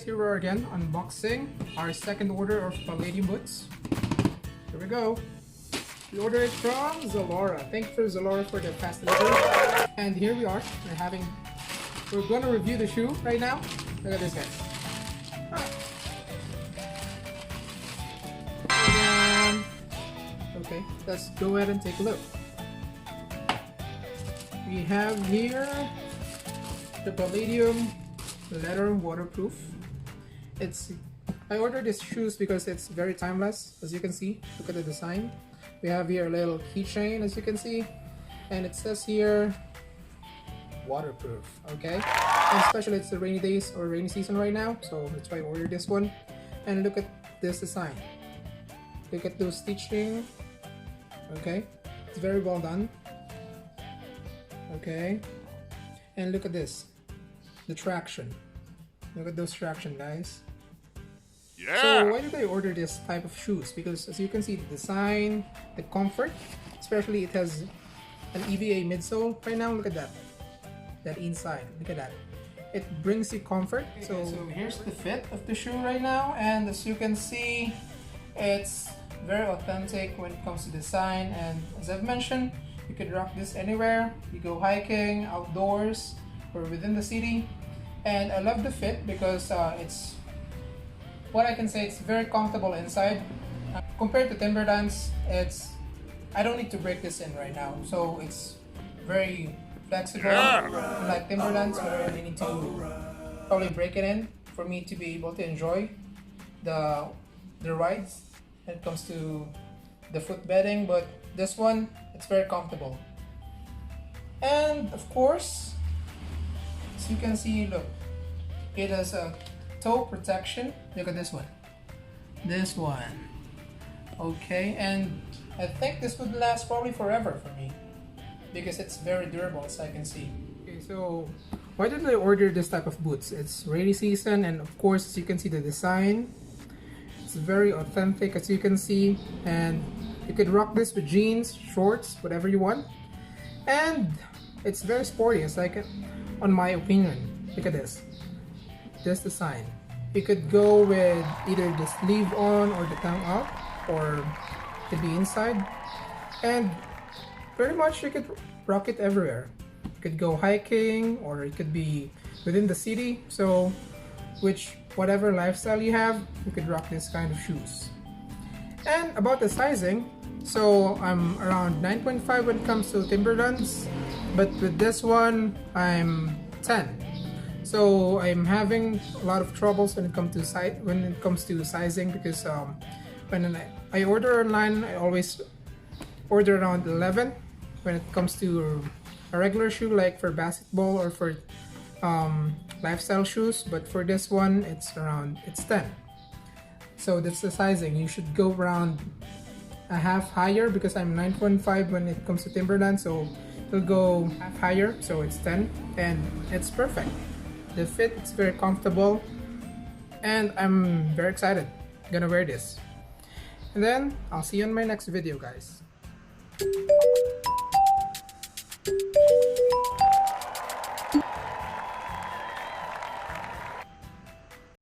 guys, here we are again unboxing our second order of Palladium boots. Here we go. We ordered it from ZALORA. Thank you for ZALORA for the fast delivery. And here we are. We're going to review the shoe right now. Look at this guy. And, okay, let's go ahead and take a look. We have here the Palladium leather waterproof. I ordered these shoes because it's very timeless. As you can see, look at the design. We have here a little keychain, as you can see, and it says here waterproof. Okay, and especially it's the rainy days or rainy season right now, so that's why I ordered this one. And look at this design. Look at those stitching. Okay, it's very well done. Okay, and look at this, the traction. Look at those traction, guys. Yeah. So why did I order this type of shoes? Because as you can see, the design, the comfort, especially it has an EVA midsole right now. Look at that, that inside. Look at that. It brings you comfort. Okay, so here's the fit of the shoe right now, and as you can see, it's very authentic when it comes to design. And as I've mentioned, you could rock this anywhere. You go hiking, outdoors, or within the city. And I love the fit because it's, what I can say, it's very comfortable inside. Compared to Timberlands, I don't need to break this in right now. So it's very flexible, like Timberlands, where I need to probably break it in for me to be able to enjoy the rides when it comes to the foot bedding. But this one, it's very comfortable. And of course, as you can see, look, it has a toe protection. Look at this one. This one. Okay, and I think this would last probably forever for me because it's very durable, as I can see. Okay, so why did I order this type of boots? It's rainy season, and of course, as you can see, the design, it's very authentic, as you can see, and you could rock this with jeans, shorts, whatever you want. And it's very sporty, it's like, on my opinion. Look at this design. You could go with either the sleeve on or the tongue out, or it could be inside, and pretty much you could rock it everywhere. You could go hiking, or it could be within the city. So whatever lifestyle you have, you could rock this kind of shoes. And about the sizing, so I'm around 9.5 when it comes to Timberlands, but with this one I'm 10. So I'm having a lot of troubles when it comes to sizing, because when I order online, I always order around 11 when it comes to a regular shoe, like for basketball or for lifestyle shoes. But for this one, it's 10. So that's the sizing. You should go around a half higher, because I'm 9.5 when it comes to Timberland, so it'll go half higher, so it's 10, and it's perfect. The fit, it's very comfortable, and I'm very excited. I'm gonna wear this. And then I'll see you in my next video, guys.